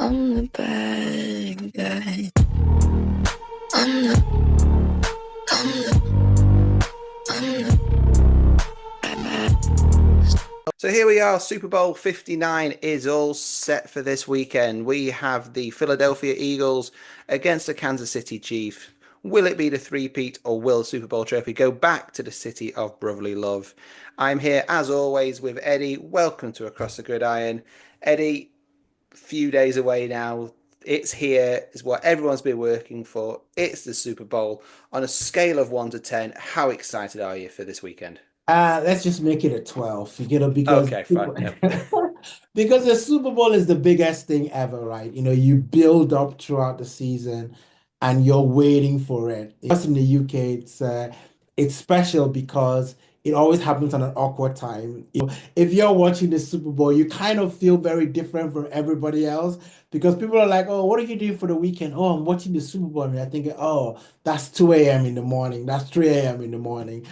I'm the bad guy. I'm the, I'm the, I'm the bad. So here we are. Super Bowl 59 is all set for this weekend. We have the Philadelphia Eagles against the Kansas City Chiefs. Will it be the three-peat or will the Super Bowl trophy go back to the city of brotherly love? I'm here as always with Eddie. Welcome to Across the Gridiron. Eddie, few days away now. It's here. It's what everyone's been working for. It's the Super Bowl. On a scale of 1 to 10, how excited are you for this weekend? Let's just make it a 12, because Okay, fine. Yep. because the Super Bowl is the biggest thing ever, right? You build up throughout the season and you're waiting for it. Just in the UK, it's special because it always happens on an awkward time. If you're watching the Super Bowl, you kind of feel very different from everybody else because people are like, "Oh, what are you doing for the weekend?" "Oh, I'm watching the Super Bowl." And you're thinking, "Oh, that's 2 a.m. in the morning. That's 3 a.m. in the morning."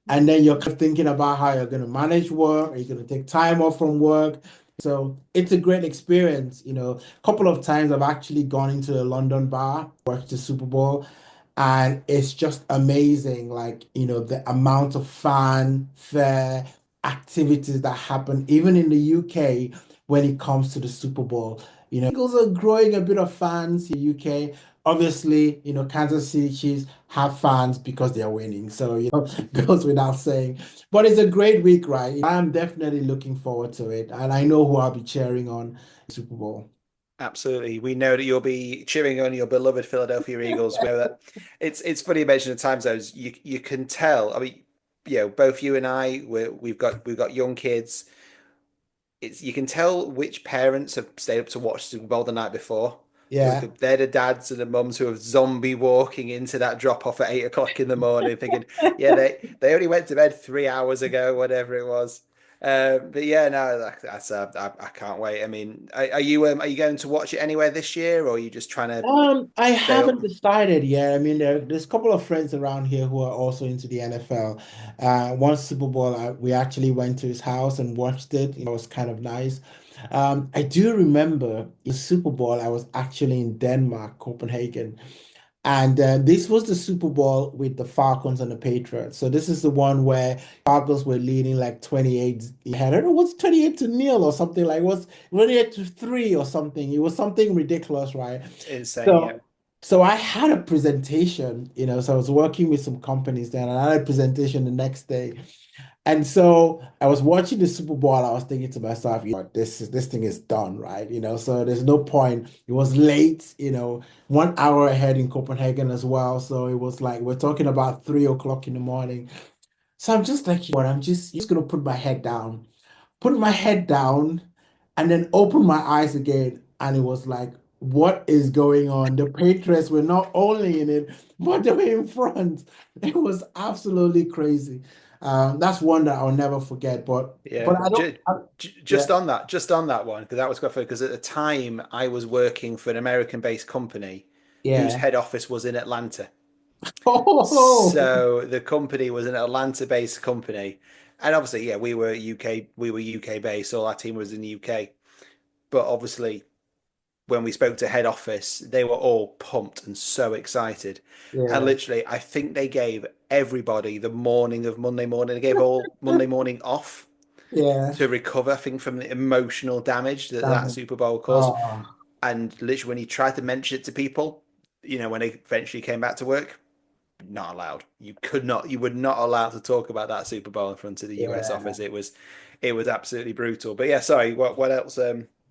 And then you're kind of thinking about how you're going to manage work. Are you going to take time off from work? So it's a great experience. A couple of times I've actually gone into a London bar, watched the Super Bowl, and it's just amazing. Like, the amount of fanfare activities that happen, even in the UK when it comes to the Super Bowl. Eagles are growing a bit of fans in the UK. Obviously, Kansas City Chiefs have fans because they're winning. So, goes without saying. But it's a great week, right? I'm definitely looking forward to it. And I know who I'll be cheering on Super Bowl. Absolutely. We know that you'll be cheering on your beloved Philadelphia Eagles. We know that it's funny you mention the time zones. You can tell. I mean, both you and I, we've got young kids. It's you can tell which parents have stayed up to watch Super Bowl the night before. Yeah. They're the dads and the mums who have zombie walking into that drop off at 8 o'clock in the morning, thinking, yeah, they only went to bed 3 hours ago, whatever it was. But yeah, no, I can't wait. I mean, are you going to watch it anywhere this year, or are you just trying to I stay up? haven't decided yet. I mean, there's a couple of friends around here who are also into the NFL. One Super Bowl, we actually went to his house and watched it. It was kind of nice. I do remember the Super Bowl. I was actually in Denmark, Copenhagen, and this was the Super Bowl with the Falcons and the Patriots. So this is the one where Falcons were leading like 28 ahead. I don't know, what's 28 to nil or something like what's 28 to 3 or something. It was something ridiculous, right? Insane, yeah. So so I had a presentation, so I was working with some companies then, and I had a presentation the next day. And so I was watching the Super Bowl. I was thinking to myself, this thing is done, right? So there's no point. It was late, 1 hour ahead in Copenhagen as well. So it was like we're talking about 3 o'clock in the morning. So I'm just like, what? I'm just gonna put my head down, and then open my eyes again. And it was like, what is going on? The Patriots were not only in it, but they were in front. It was absolutely crazy. That's one that I'll never forget. But Yeah, I don't. Yeah, just on that one, because that was quite funny. Because at the time, I was working for an American-based company whose yeah. head office was in Atlanta. Oh, So the company was an Atlanta-based company, and obviously, yeah, we were UK based. So our team was in the UK. But obviously, when we spoke to head office, they were all pumped and so excited. And yeah, literally, I think they gave everybody the morning of Monday morning. They gave all Monday morning off yeah. to recover, I think, from the emotional damage that that Um, Super Bowl caused. oh, And literally, when he tried to mention it to people, when they eventually came back to work, not allowed. You were not allowed to talk about that Super Bowl in front of the US yeah. office. It was absolutely brutal. But yeah, sorry. What else?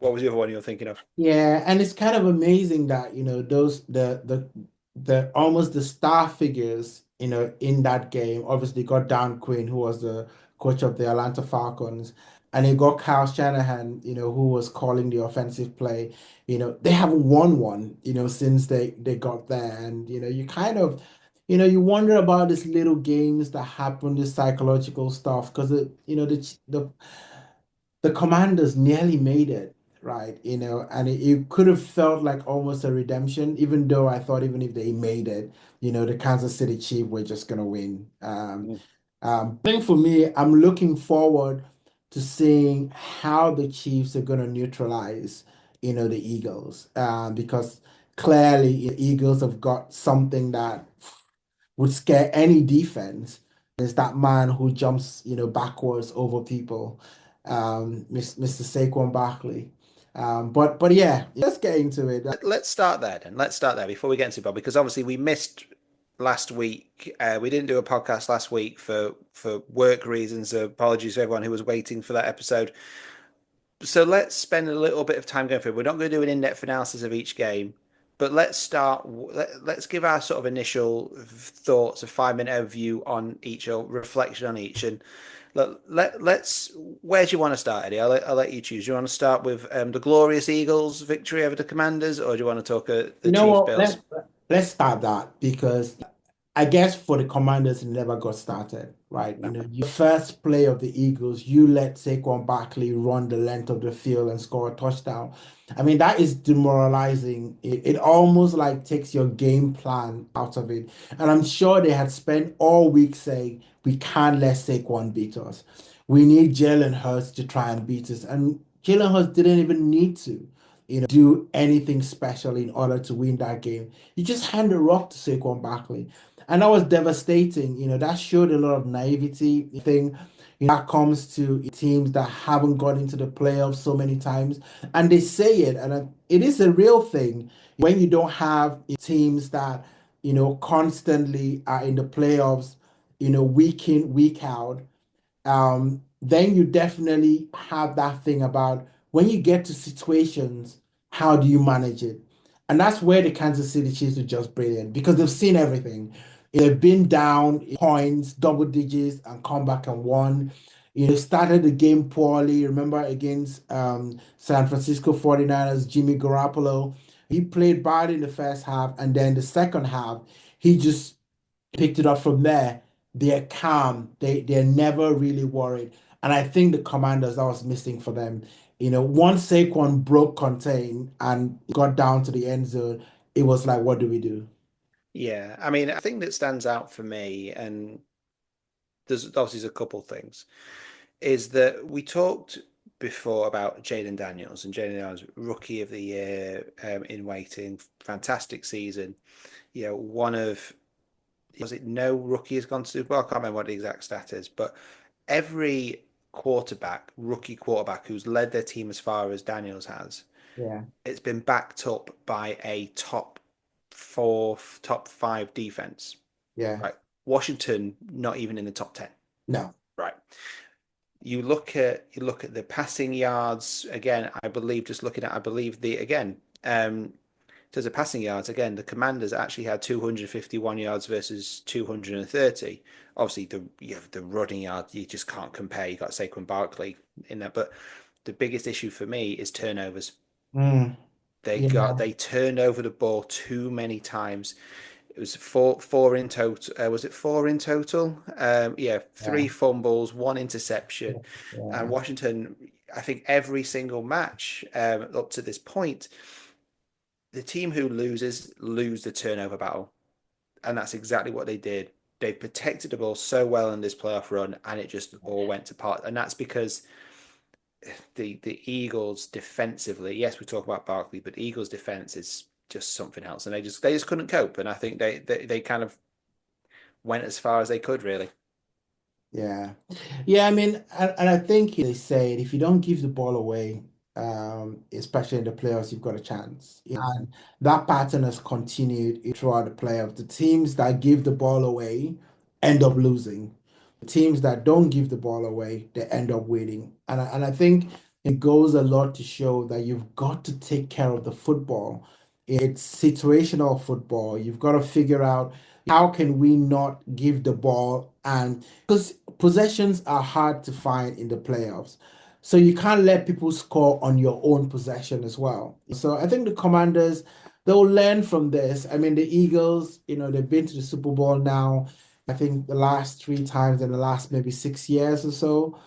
What was the other one you were thinking of? Yeah, and it's kind of amazing that, those the almost the star figures, in that game. Obviously got Dan Quinn, who was the coach of the Atlanta Falcons, and you got Kyle Shanahan, who was calling the offensive play. They haven't won one, since they got there. And you kind of, you wonder about these little games that happen, this psychological stuff, because the Commanders nearly made it, right? And it could have felt like almost a redemption, even though I thought even if they made it, the Kansas City Chiefs were just gonna win. I think for me, I'm looking forward to seeing how the Chiefs are gonna neutralize, the Eagles, because clearly the Eagles have got something that would scare any defense. Is that man who jumps, backwards over people, Mr. Saquon Barkley. But yeah, let's get into it. Let's start there then. Let's start there before we get into Bob, because obviously we missed last week. We didn't do a podcast last week for work reasons. So apologies to everyone who was waiting for that episode. So let's spend a little bit of time going through. We're not going to do an in-depth analysis of each game, but let's start. Let's give our sort of initial thoughts, a 5-minute overview on each, or reflection on each, and let's. Where do you want to start, Eddie? I'll let you choose. Do you want to start with the glorious Eagles victory over the Commanders, or do you want to talk the You know Chiefs what? Bills? Let's start that because I guess for the Commanders, it never got started, right? No. Your first play of the Eagles, you let Saquon Barkley run the length of the field and score a touchdown. I mean, that is demoralizing. It almost like takes your game plan out of it. And I'm sure they had spent all week saying, we can't let Saquon beat us. We need Jalen Hurts to try and beat us. And Jalen Hurts didn't even need to, do anything special in order to win that game. You just hand the rock to Saquon Barkley. And that was devastating. That showed a lot of naivety thing, that comes to teams that haven't got into the playoffs so many times. And they say it, and it is a real thing when you don't have teams that, constantly are in the playoffs, week in, week out. Then you definitely have that thing about when you get to situations, how do you manage it? And that's where the Kansas City Chiefs are just brilliant because they've seen everything. They've been down points, double digits, and come back and won. Started the game poorly. Remember against San Francisco 49ers, Jimmy Garoppolo. He played bad in the first half, and then the second half, he just picked it up from there. They're calm. They're never really worried. And I think the Commanders, that was missing for them. Once Saquon broke contain and got down to the end zone, it was like, what do we do? Yeah, I mean, I think that stands out for me, and there's a couple things, is that we talked before about Jaden Daniels, and Jaden Daniels, rookie of the year, in waiting, fantastic season. One of, was it no rookie has gone to Super Bowl? I can't remember what the exact stat is, but every rookie quarterback who's led their team as far as Daniels has, Yeah, it's been backed up by a top four, top five defense. yeah. Right. Washington, not even in the top 10. No. Right. You look at the passing yards again. I believe, just looking at, I believe the again, in terms of passing yards, again, the Commanders actually had 251 yards versus 230. Obviously, the running yards, you just can't compare. You got Saquon Barkley in there, but the biggest issue for me is turnovers. Mm, yeah, They turned over the ball too many times. It was four in total. Was it four in total? Yeah, yeah, three fumbles, one interception, and yeah, Washington. I think every single match up to this point, the team who loses lose the turnover battle, and that's exactly what they did. They protected the ball so well in this playoff run, and it just all went to pot. And that's because the Eagles defensively, yes, we talk about Barkley, but the Eagles defense is just something else, and they just couldn't cope. And I think they kind of went as far as they could, really. yeah. Yeah, I mean, and I think they say if you don't give the ball away, especially in the playoffs, you've got a chance. And that pattern has continued throughout the playoffs. The teams that give the ball away end up losing. The teams that don't give the ball away, they end up winning. And I think it goes a lot to show that you've got to take care of the football. It's situational football. You've got to figure out how can we not give the ball, and because possessions are hard to find in the playoffs. So you can't let people score on your own possession as well. So I think the Commanders, they'll learn from this. I mean, the Eagles, they've been to the Super Bowl now, I think the last three times in the last maybe 6 years or so.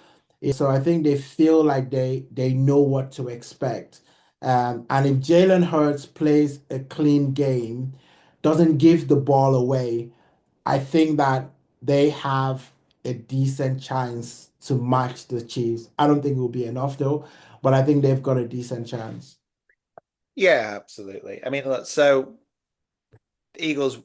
So I think they feel like they know what to expect. And if Jalen Hurts plays a clean game, doesn't give the ball away, I think that they have a decent chance to match the Chiefs. I don't think it will be enough though, but I think they've got a decent chance. Yeah, absolutely. I mean, so the Eagles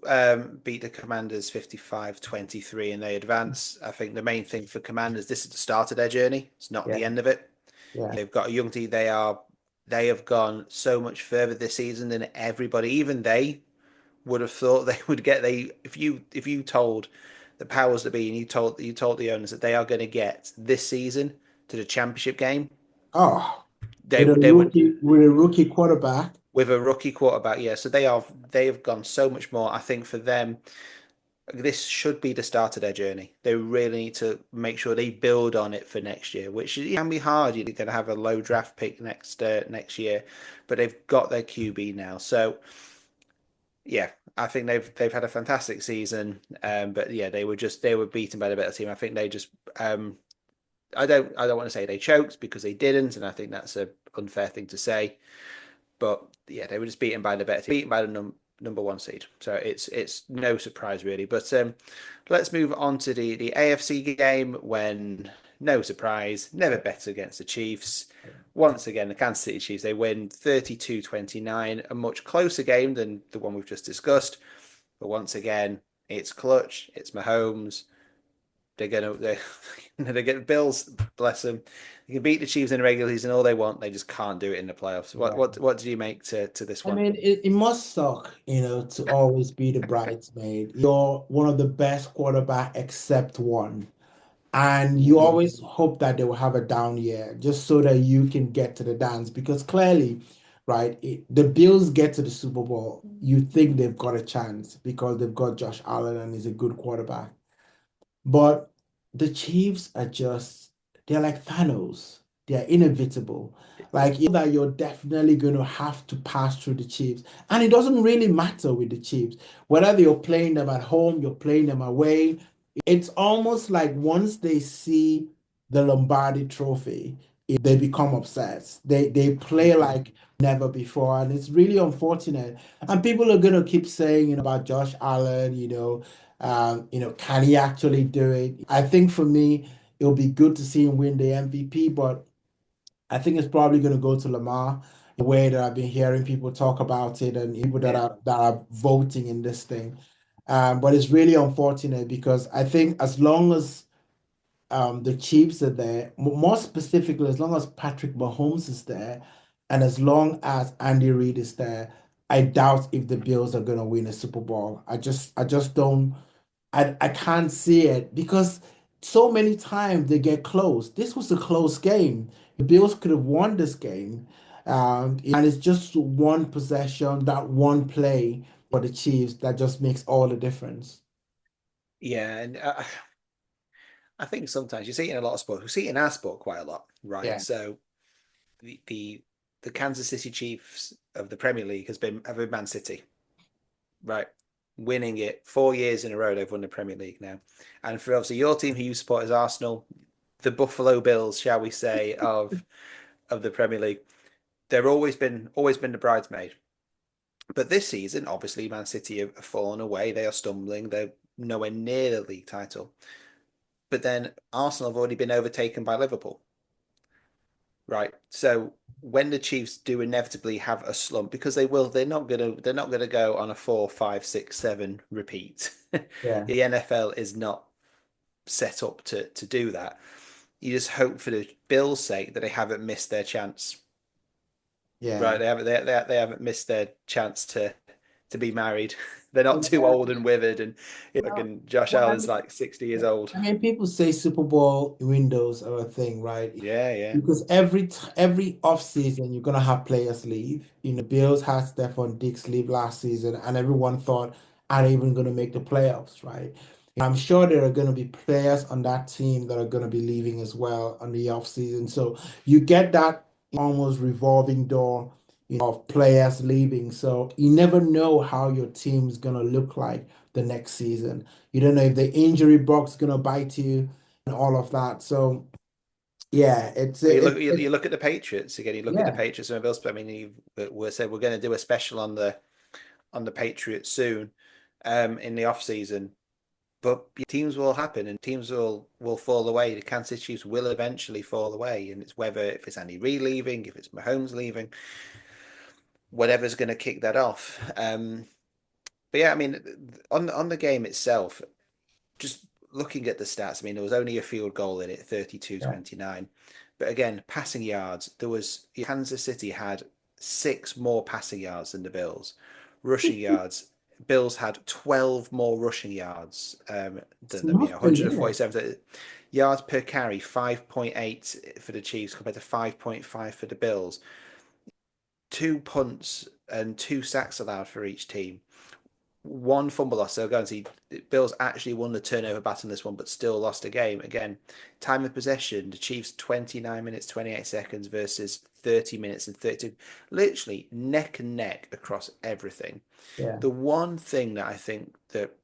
beat the Commanders 55-23 and they advance. I think the main thing for Commanders, this is the start of their journey. It's not Yeah, the end of it. yeah. They've got a young team. They have gone so much further this season than everybody, even they would have thought they would get. They if you told the powers that be and you told the owners that they are going to get this season to the championship game, Oh, they they would with a rookie quarterback. with a rookie quarterback. Yeah, so they have gone so much more. I think for them, this should be the start of their journey. They really need to make sure they build on it for next year, which can be hard. You're going to have a low draft pick next year, but they've got their QB now. So yeah, I think they've had a fantastic season. But yeah, they were beaten by the better team. I think they just I don't want to say they choked because they didn't, and I think that's a unfair thing to say. But yeah, they were just beaten by the better team, beaten by the number one seed. So it's no surprise really. But let's move on to the AFC game when no surprise, never bet against the Chiefs. Once again, the Kansas City Chiefs, they win 32-29, a much closer game than the one we've just discussed. But once again, it's clutch, it's Mahomes. They get Bills, bless them. They can beat the Chiefs in the regular season all they want. They just can't do it in the playoffs. What Yeah. what do you make to this I one? mean, it must suck, to always be the bridesmaid. You're one of the best quarterback except one. And you Hmm. always hope that they will have a down year just so that you can get to the dance. Because clearly, right, the Bills get to the Super Bowl, you think they've got a chance because they've got Josh Allen and he's a good quarterback. But the Chiefs are just, they're like Thanos. They're inevitable. Like, you know that you're definitely going to have to pass through the Chiefs. And it doesn't really matter with the Chiefs. Whether you're playing them at home, you're playing them away, it's almost like once they see the Lombardi trophy, they become obsessed. They play Hmm. like never before. And it's really unfortunate. And people are gonna keep saying, about Josh Allen, can he actually do it? I think for me, it'll be good to see him win the MVP, but I think it's probably going to go to Lamar. The way that I've been hearing people talk about it and people that Yeah, are voting in this thing. But it's really unfortunate because I think as long as the Chiefs are there, more specifically, as long as Patrick Mahomes is there, and as long as Andy Reid is there, I doubt if the Bills are going to win a Super Bowl. I just don't. I can't see it because so many times they get close. This was a close game. The Bills could have won this game. And it's just one possession, that one play for the Chiefs that just makes all the difference. yeah, and I think sometimes you see it in a lot of sports. We see it in our sport quite a lot, right? Yeah, So the the the Kansas City Chiefs of the Premier League have been Man City, right? Winning it 4 years in a row. They've won the Premier League now, and for obviously your team who you support is Arsenal, the Buffalo Bills, shall we say, of the Premier League. They've always been the bridesmaid. But this season, obviously, Man City have fallen away. They are stumbling. They're nowhere near the league title. But then Arsenal have already been overtaken by Liverpool, right? So when the Chiefs do inevitably have a slump, because they will, they're not gonna go on a 4, 5, 6, 7 repeat. yeah, The NFL is not set up to do that. You just hope for the Bills' sake that they haven't missed their chance. Right, yeah. they haven't missed their chance to be married. They're not too old Exactly. and withered, and Well, Josh well, I Allen's mean, like 60 years old. people say Super Bowl windows are a thing, right? Yeah, yeah, Because every off season you're gonna have players leave. Bills had Stephon Diggs leave last season, and everyone thought are they even gonna make the playoffs, right? I'm sure there are gonna be players on that team that are gonna be leaving as well on the off season. So you get that almost revolving door, of players leaving. So you never know how your team's gonna look like the next season. You don't know if the injury bug's gonna bite you and all of that. So yeah, Well, you look at the Patriots again. You look at the yeah, Patriots and Bills. I mean, we said we're going to do a special on the Patriots soon, in the off season. But teams will happen and teams will fall away. The Kansas City Chiefs will eventually fall away, and it's whether if it's Andy Reid leaving, if it's Mahomes leaving. whatever's going to kick that off. But yeah, I mean, on the game itself, just looking at the stats, I mean, there was only a field goal in it, Yeah. 32-29. But again, passing yards, there was Kansas City had 6 more passing yards than the Bills. Rushing yards, Bills had 12 more rushing yards It's than them, nothing, isn't it? 147 yards per carry, 5.8 for the Chiefs compared to 5.5 for the Bills. 2 punts and 2 sacks allowed for each team. 1 fumble loss. So going to see Bills actually won the turnover battle in this one, but still lost a game. Again, time of possession, the Chiefs 29 minutes 28 seconds versus 30 minutes and 30. Literally neck and neck across everything. Yeah. The one thing that I think that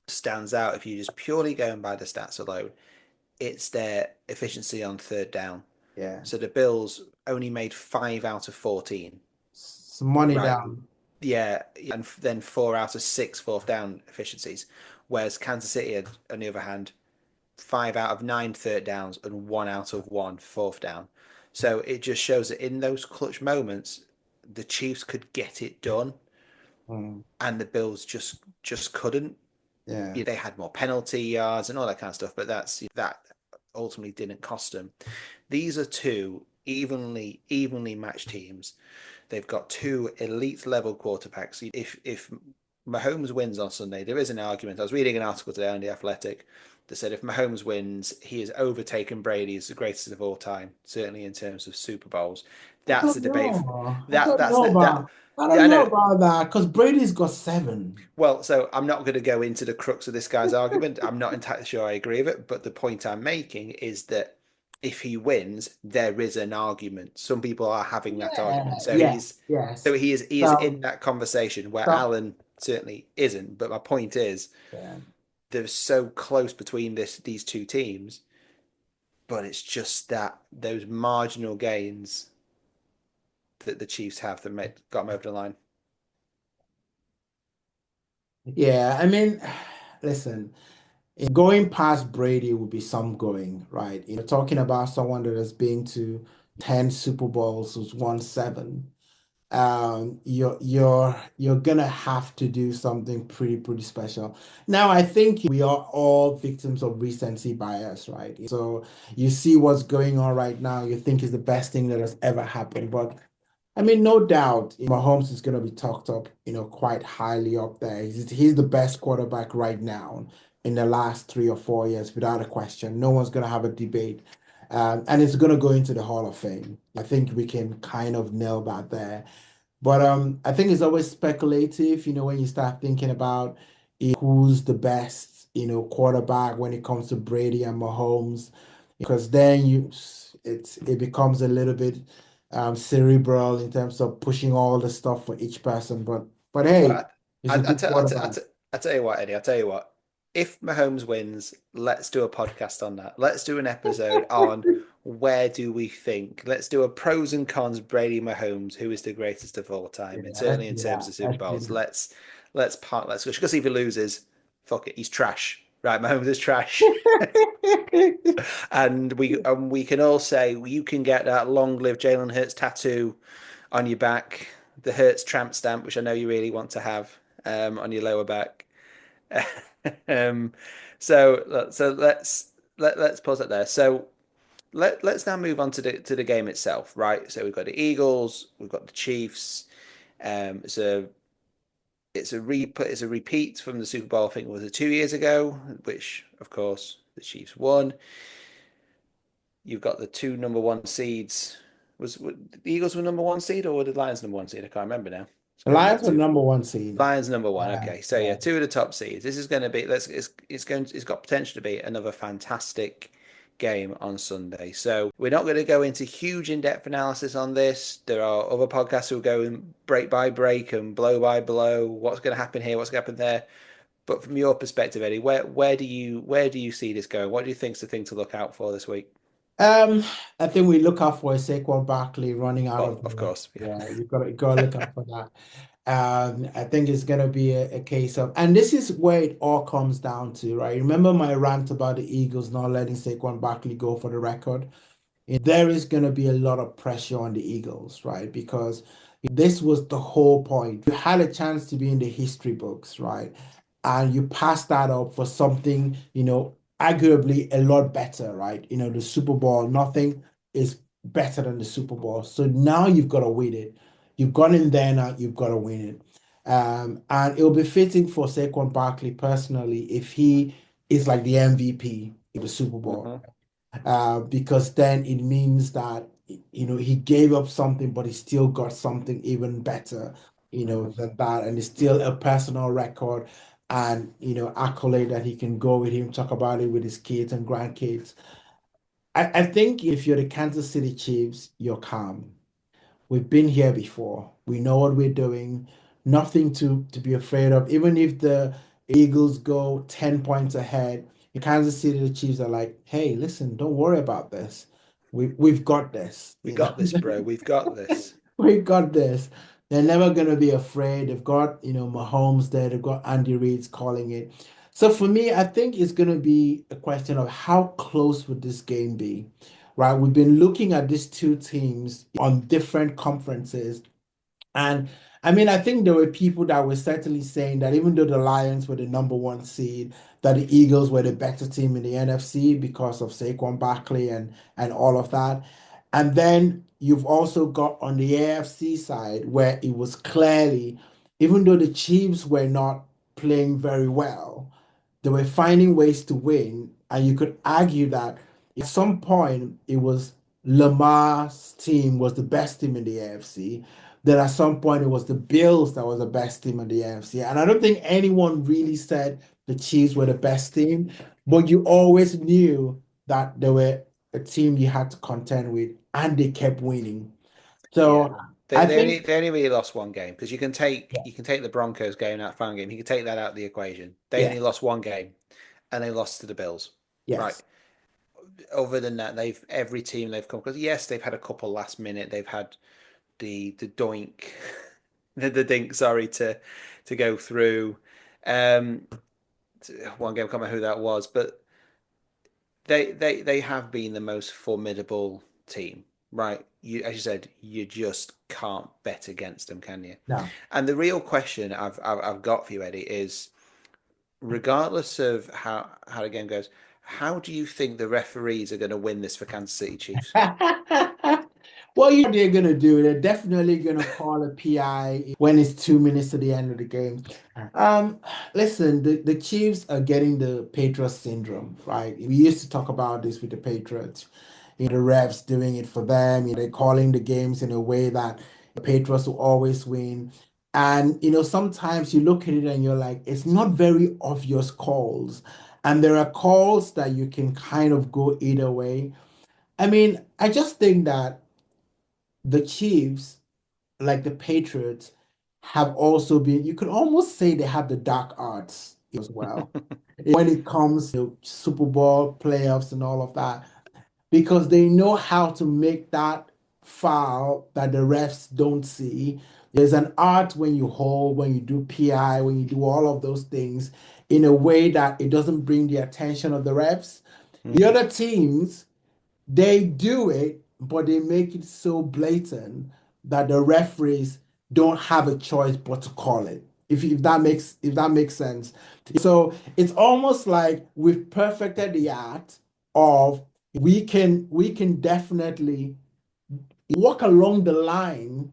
stands out, if you're just purely going by the stats alone, it's their efficiency on third down. Yeah. So the Bills only made 5 out of 14. Some money Right. down. Yeah, and then 4 out of 6 fourth down efficiencies. Whereas Kansas City, had, on the other hand, 5 out of 9 third downs and 1 out of 1 fourth down. So it just shows that in those clutch moments, the Chiefs could get it done, Mm, and the Bills just couldn't. yeah. They had more penalty yards and all that kind of stuff, but that ultimately didn't cost them. These are two evenly matched teams. They've got 2 elite level quarterbacks. If Mahomes wins on Sunday, there is an argument. I was reading an article today on The Athletic that said if Mahomes wins, he has overtaken Brady as the greatest of all time, certainly in terms of Super Bowls. I That's don't the debate. know. That that's that. I Yeah, don't I know know. about that because Brady's got 7. Well, so I'm not going to go into the crux of this guy's argument. I'm not entirely sure I agree with it, but the point I'm making is that if he wins, there is an argument. Some people are having that Yeah. argument. So Yes. so Yes. he is in So, that conversation where so Allen certainly isn't. But my point is yeah. they're so close between these two teams, but it's just that those marginal gains that the Chiefs have that got them over the line. Yeah. I mean, listen, going past Brady would be some going, right? You're talking about someone that has been to 10 Super Bowls, who's won 7. You're gonna have to do something pretty special. Now, I think we are all victims of recency bias, right? So you see what's going on right now, you think is the best thing that has ever happened. But I mean, no doubt, Mahomes is gonna be talked up, quite highly up there. He's the best quarterback right now in the last 3 or 4 years, without a question. No one's gonna have a debate. And it's gonna go into the Hall of Fame. I think we can kind of nail that there. But I think it's always speculative, when you start thinking about who's the best, quarterback when it comes to Brady and Mahomes, because then it becomes a little bit cerebral in terms of pushing all the stuff for each person. But hey, Well, he's I, a I, good tell, I, quarterback. I tell you what, Eddie. I tell you what. If Mahomes wins, let's do a podcast on that. Let's do an episode on where do we think. Let's do a pros and cons Brady Mahomes, who is the greatest of all time, and Yeah, let's certainly in do terms that. of Super Let's do Bowls. that. Let's because if he loses, fuck it, he's trash. Right, Mahomes is trash. And we can all say you can get that long live Jalen Hurts tattoo on your back, the Hertz tramp stamp, which I know you really want to have on your lower back. um, so let's pause it there. So let's now move on to the game itself, right? So we've got the Eagles, we've got the Chiefs. So it's a repeat from the Super Bowl. I think was it 2 years ago, which of course the Chiefs won. You've got the two number one seeds. The Eagles were number one seed or were the Lions number one seed? I can't remember now. It's The going back Lions were to number 1 seed. Lions number one. Okay, so yeah, Yeah. two of the top seeds. This is going to be. It's got potential to be another fantastic game on Sunday. So we're not going to go into huge in-depth analysis on this. There are other podcasts who will go in break by break and blow by blow. What's going to happen here? What's going to happen there? But from your perspective, Eddie, where do you see this going? What do you think's the thing to look out for this week? Um, I think we look out for a Saquon Barkley running out Well, of of there. course, yeah. Yeah, you gotta look out for that. I think it's gonna be a case of, and this is where it all comes down to, right? Remember my rant about the Eagles not letting Saquon Barkley go for the record? There is gonna be a lot of pressure on the Eagles, right? Because This was the whole point. You had a chance to be in the history books, right? And you passed that up for something, arguably a lot better, right? The Super Bowl, nothing is better than the Super Bowl. So now you've got to win it. You've gone in there now, you've got to win it. And it'll be fitting for Saquon Barkley personally if he is like the MVP of the Super Bowl, Hmm. because then it means that he gave up something, but he still got something even better, Hmm. than that, and it's still a personal record and accolade that he can go with him, talk about it with his kids and grandkids. I think if you're the Kansas City Chiefs, you're calm. We've been here before. We know what we're doing. Nothing to be afraid of. Even if the Eagles go 10 points ahead, in Kansas City, the Chiefs are like, hey, listen, don't worry about this. We've got this, We got this, bro. We've got this. We've got this. They're never gonna be afraid. They've got, Mahomes there, they've got Andy Reid's calling it. So for me, I think it's gonna be a question of how close would this game be? Right? We've been looking at these two teams on different conferences, and I mean, I think there were people that were certainly saying that even though the Lions were the number one seed, that the Eagles were the better team in the NFC because of Saquon Barkley and all of that. And then you've also got on the AFC side where it was clearly, even though the Chiefs were not playing very well, they were finding ways to win. And you could argue that at some point it was Lamar's team was the best team in the AFC. Then at some point it was the Bills that was the best team in the AFC. And I don't think anyone really said the Chiefs were the best team, but you always knew that they were a team you had to contend with, and they kept winning. Yeah. So They, I they only think, they only really lost one game because yeah, you can take the Broncos game out fan game. You can take that out of the equation. They yeah, only lost one game and they lost to the Bills. Right. yes. Other than that, they've every team they've come because yes, they've had a couple last minute. They've had the doink, the dink, sorry, to go through. Um, one game, I can't remember who that was, but they have been the most formidable team, right? You, as you said, you just can't bet against them, can you? No. And the real question I've got for you, Eddie, is regardless of how the game goes, how do you think the referees are going to win this for Kansas City Chiefs? Well, you know what they're gonna do. They're definitely gonna call a PI when it's 2 minutes to the end of the game. Um, Listen, the Chiefs are getting the Patriots syndrome, right? We used to talk about this with the Patriots. The refs doing it for them. They're calling the games in a way that the Patriots will always win. And sometimes you look at it and you're like, it's not very obvious calls. And there are calls that you can kind of go either way. I mean, I just think that the Chiefs, like the Patriots, have also been, you could almost say they have the dark arts as well when it comes to Super Bowl playoffs and all of that, because they know how to make that foul that the refs don't see. There's an art when you hold, when you do PI, when you do all of those things in a way that it doesn't bring the attention of the refs. The Mm. other teams, they do it, but they make it so blatant that the referees don't have a choice but to call it. If that makes sense. So it's almost like we've perfected the art of we can definitely walk along the line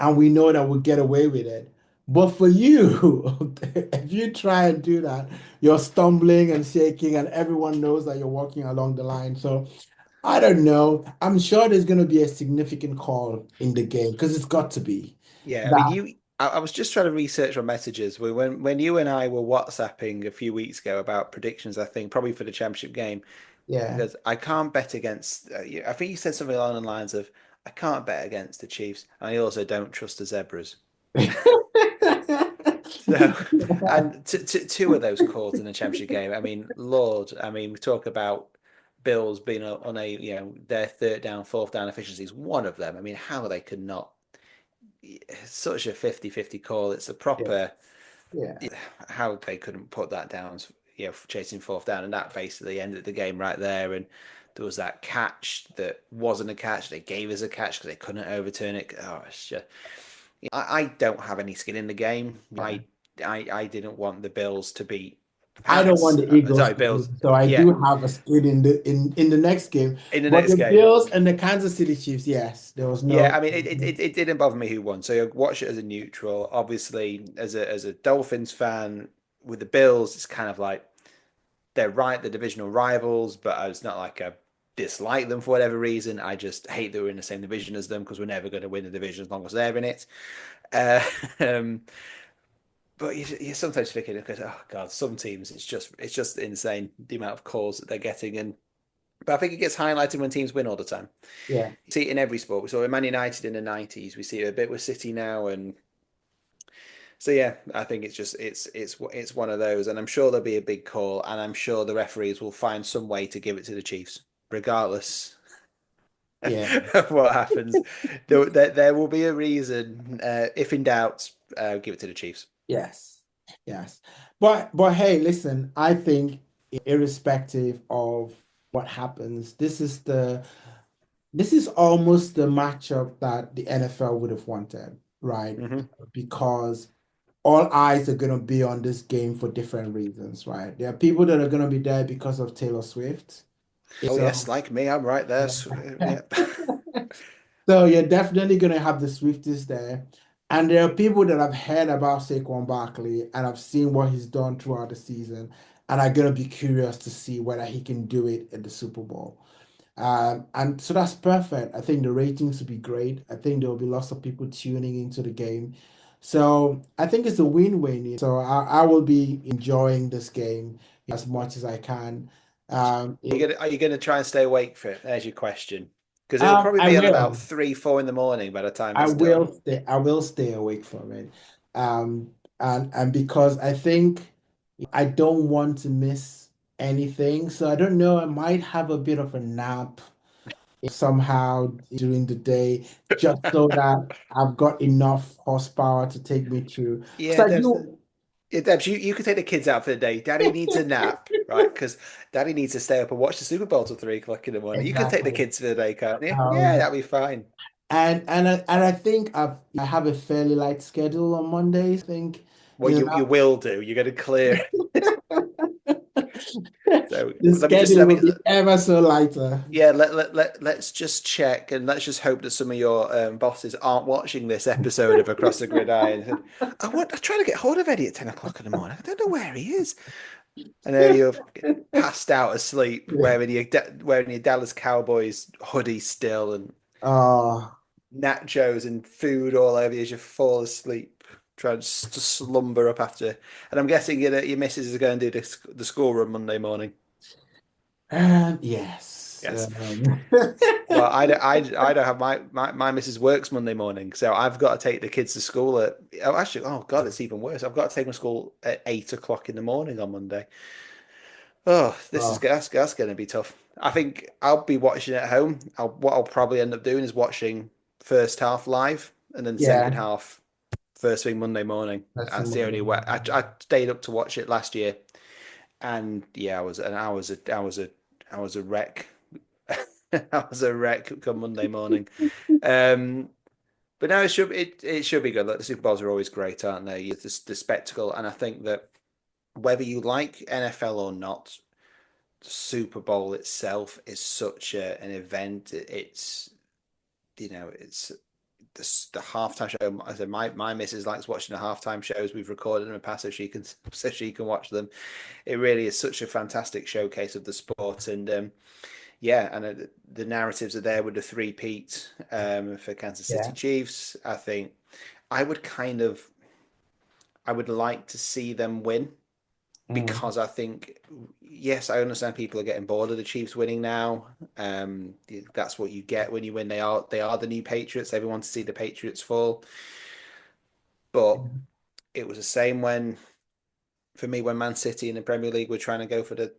and we know that we'll get away with it. But for you, if you try and do that, you're stumbling and shaking, and everyone knows that you're walking along the line. So I don't know. I'm sure there's going to be a significant call in the game because it's got to be. Yeah, I mean, That, I was just trying to research on messages when you and I were WhatsApping a few weeks ago about predictions. I think probably for the championship game yeah. because I can't bet against. I think you said something along the lines of, "I can't bet against the Chiefs," and I also don't trust the Zebras. So, and two of those calls in the championship game. I mean, Lord, I mean, we talk about Bills being on a their third down, fourth down efficiencies. One of them. I mean, how they could not. It's such a 50-50 call. It's a Yeah. proper Yeah. how they couldn't put that down, chasing fourth down, and that basically ended the game right there. And there was that catch that wasn't a catch. They gave us a catch because they couldn't overturn it. Oh, it's just, I don't have any skin in the game. Yeah. I didn't want the Bills to beat I don't want Pats. the Eagles Sorry, to Bills. lose, so I Yeah, do have a skin in the next game. in the But next the game. Bills and the Kansas City Chiefs, yes, there was Yeah, no. I mean, it didn't bother me who won. So you watch it as a neutral. Obviously, as a Dolphins fan with the Bills, it's kind of like they're right, the divisional rivals, but it's not like I dislike them for whatever reason. I just hate that we're in the same division as them because we're never going to win the division as long as they're in it. Uh, um, but you sometimes think because oh god, some teams it's just insane the amount of calls that they're getting, and but I think it gets highlighted when teams win all the time. Yeah, You see it in every sport. We saw it in Man United in the '90s. We see it a bit with City now, and so yeah, I think it's one of those, and I'm sure there'll be a big call, and I'm sure the referees will find some way to give it to the Chiefs, regardless yeah, of what happens. There will be a reason. If in doubt, give it to the Chiefs. yes, yes. But hey, listen, I think irrespective of what happens, this is almost the matchup that the NFL would have wanted, right? Hmm. Because all eyes are going to be on this game for different reasons, right? There are people that are going to be there because of Taylor Swift. Oh yes, So, like me, I'm right there. yeah. Yeah. So you're definitely going to have the Swifties there. And there are people that have heard about Saquon Barkley and have seen what he's done throughout the season and are going to be curious to see whether he can do it at the Super Bowl. And so that's perfect. I think the ratings will be great. I think there will be lots of people tuning into the game. So I think it's a win-win. So I will be enjoying this game as much as I can. Um, it, Are you gonna try and stay awake for it? There's your question. Because it'll probably I be on about will. 3, 4 in the morning by the time it's done. I will stay awake from it. Um, and because I think I don't want to miss anything. So I don't know, I might have a bit of a nap somehow during the day, just so that I've got enough horsepower to take me through. Because Yeah, I Debs, do yeah, Debs, you could take the kids out for the day. Daddy needs a nap, right? Because Daddy needs to stay up and watch the Super Bowl till 3 o'clock in the morning. You could take the exactly. kids for the day, can't you? Yeah, Um, that'd be fine. and I think I have a fairly light schedule on Mondays. I think Well, you that will do. You're gonna clear. So the let me just schedule let will me be ever so lighter. yeah let's just check and let's just hope that some of your bosses aren't watching this episode of Across the Gridiron. I'm trying to get hold of Eddie at 10 o'clock in the morning. I don't know where he is. And there you're passed out asleep, wearing your Dallas Cowboys hoodie still, and Oh, nachos and food all over you as you fall asleep, trying to slumber up after. And I'm guessing your missus is going to do the school run Monday morning. yes. Yes. Well, I don't have my missus works Monday morning, so I've got to take the kids to school at. Oh, actually, oh God, it's even worse. I've got to take them to school at 8 o'clock in the morning on Monday. Oh, this is Oh, that's going to be tough. I think I'll be watching at home. What I'll probably end up doing is watching first half live and then second yeah. half first thing Monday morning. That's That's the only way. I stayed up to watch it last year, and yeah, I was a wreck. I was a wreck come Monday morning. Um, but no, it should be good. Like, the Super Bowls are always great, aren't they? It's the spectacle, and I think that whether you like NFL or not, Super Bowl itself is such an event. It's it's the halftime show. I said my missus likes watching the halftime shows. We've recorded in the past so she can watch them. It really is such a fantastic showcase of the sport, and yeah, and the narratives are there with the three-peat for Kansas City yeah. Chiefs. I think I would kind of I would like to see them win Mm, because I think, yes, I understand people are getting bored of the Chiefs winning now. That's what you get when you win. They are the new Patriots. Everyone wants to see the Patriots fall. But it was the same when for me when Man City in the Premier League were trying to go for the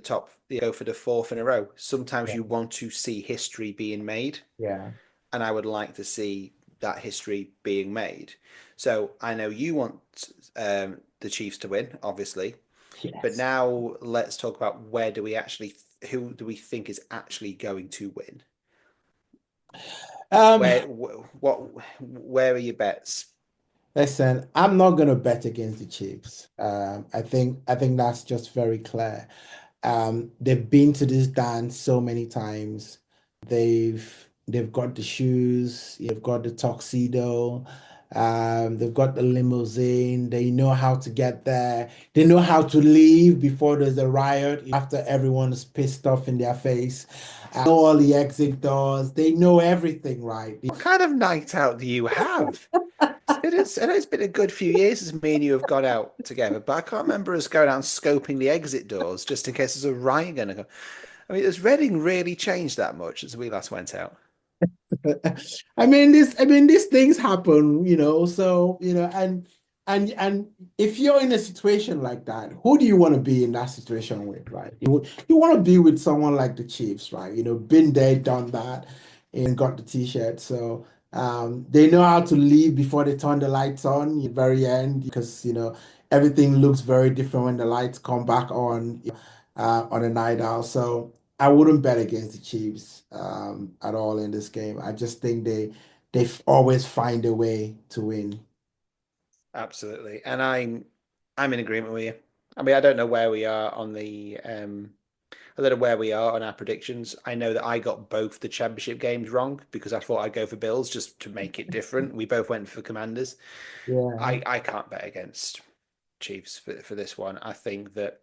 top, go for the fourth in a row. Sometimes yeah. you want to see history being made, Yeah. and I would like to see that history being made. So I know you want the Chiefs to win, obviously. But Yes. now let's talk about who do we think is actually going to win? Um, Where are your bets? Listen, I'm not gonna bet against the Chiefs. I think that's just very clear. They've been to this dance so many times. They've got the shoes, they've got the tuxedo, they've got the limousine. They know how to get there. They know how to leave before there's a riot, after everyone is pissed off in their face. Know all the exit doors. They know everything, right? What kind of night out do you have? I know it's been a good few years since me and you have gone out together, but I can't remember us going out and scoping the exit doors just in case there's a riot going to come. I mean, has Reading really changed that much since we last went out? I mean, these things happen, so, and if you're in a situation like that, who do you want to be in that situation with, right? You want to be with someone like the Chiefs, right? Been there, done that, and got the t-shirt. So, they know how to leave before they turn the lights on at the very end, because, everything looks very different when the lights come back on a night out. So I wouldn't bet against the Chiefs at all in this game. I just think they always find a way to win. Absolutely. And I'm in agreement with you. I mean, I don't know where we are on the I don't know where we are on our predictions. I know that I got both the championship games wrong because I thought I'd go for Bills just to make it different. We both went for Commanders. Yeah, I can't bet against Chiefs for this one. I think that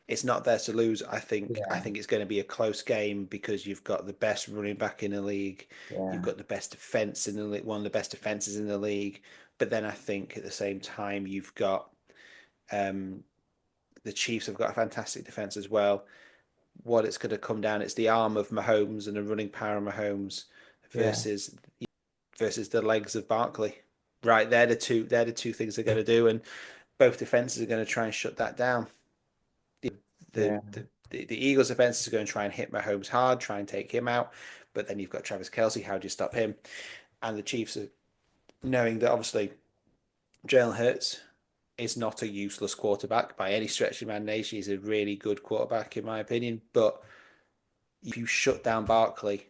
it's not theirs to lose. I yeah, think it's going to be a close game because you've got the best running back in the league, you've yeah, got the best defense in the league, one of the best defenses in the league. But then I think at the same time you've got um, the Chiefs have got a fantastic defense as well. What it's going to come down, it's the arm of Mahomes and the running power of Mahomes yeah, versus the legs of Barkley. Right, they're the two things they're going to do, and both defenses are going to try and shut that down. the yeah, the Eagles' defense is going to try and hit Mahomes hard, try and take him out. But then you've got Travis Kelsey. How do you stop him? And the Chiefs are knowing that obviously Jalen Hurts is not a useless quarterback by any stretch of the imagination. He's a really good quarterback in my opinion. But if you shut down Barkley,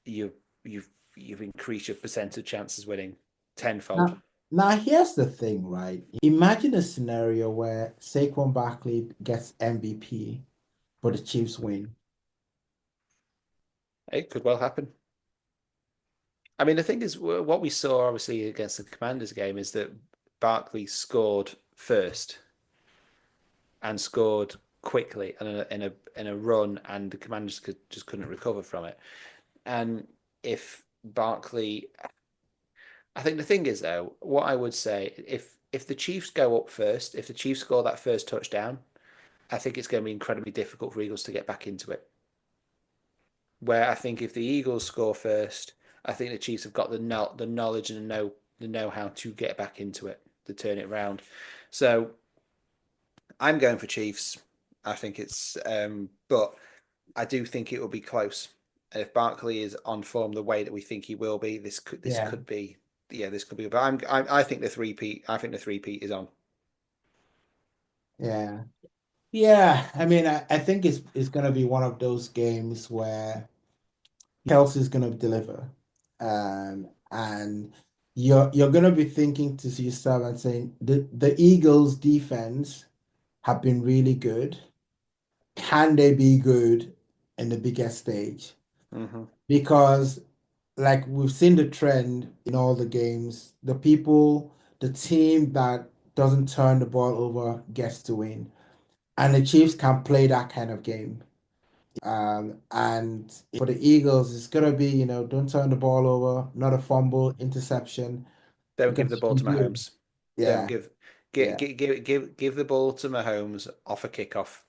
you you've you've increased your percentage chances winning tenfold. Now here's the thing, right? Imagine a scenario where Saquon Barkley gets MVP, but the Chiefs win. It could well happen. I mean, the thing is, what we saw obviously against the Commanders game is that Barkley scored first and scored quickly and in a run, and the Commanders just couldn't recover from it. And if Barkley, I think the thing is though, what I would say if the Chiefs go up first, if the Chiefs score that first touchdown, I think it's going to be incredibly difficult for Eagles to get back into it. Where I think if the Eagles score first, I think the Chiefs have got the knowledge and the know how to get back into it to turn it around. So I'm going for Chiefs. I think but I do think it will be close. And if Barkley is on form the way that we think he will be, this Yeah, could be this could be. But I think the three-peat. I think the three-peat is on. yeah, yeah. I think it's gonna be one of those games where Kelsey's gonna deliver. And you're gonna be thinking to yourself and saying the Eagles defense have been really good. Can they be good in the biggest stage? Hmm. Because like we've seen the trend in all the games, the team that doesn't turn the ball over gets to win. And the Chiefs can play that kind of game. And for the Eagles, it's gonna be, don't turn the ball over, not a fumble, interception, Don't give the because ball you to do. Mahomes. Don't Yeah, yeah, give the ball to Mahomes off a kickoff.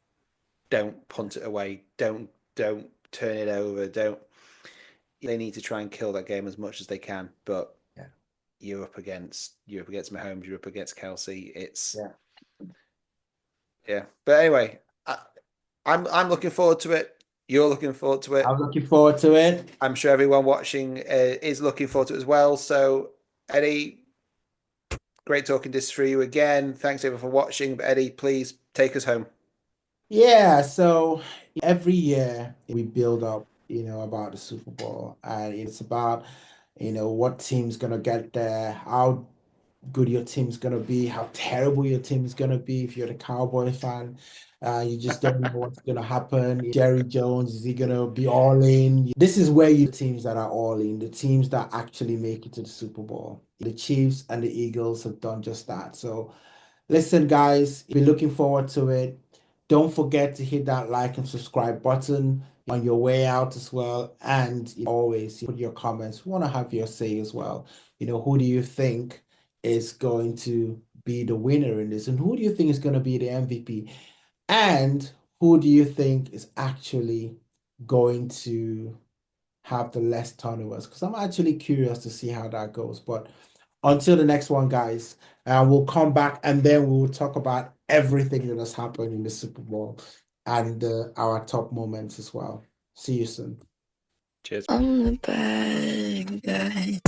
Don't punt it away. Don't turn it over. Don't. They need to try and kill that game as much as they can. But yeah, you're up against Mahomes. You're up against Kelsey. It's yeah. yeah. But anyway, I'm looking forward to it. You're looking forward to I'm it. looking forward to it. I'm sure everyone watching is looking forward to it as well. So Eddie, great talking this through you again. Thanks everyone for watching. But Eddie, please take us home. Yeah, so every year we build up about the Super Bowl. And it's about, what team's gonna get there, how good your team's gonna be, how terrible your team's gonna be. If you're the Cowboy fan, you just don't know what's gonna happen. Jerry Jones, is he gonna be all in? This is where you teams that are all in, the teams that actually make it to the Super Bowl. The Chiefs and the Eagles have done just that. So listen, guys, be looking forward to it. Don't forget to hit that like and subscribe button on your way out as well. And always put your comments. We want to have your say as well. Who do you think is going to be the winner in this? And who do you think is going to be the MVP? And who do you think is actually going to have the less turnovers? Because I'm actually curious to see how that goes. But until the next one, guys, we'll come back and then we'll talk about everything that has happened in the Super Bowl and our top moments as well. See you soon. Cheers. I'm the bad guy.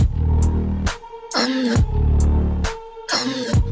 I'm the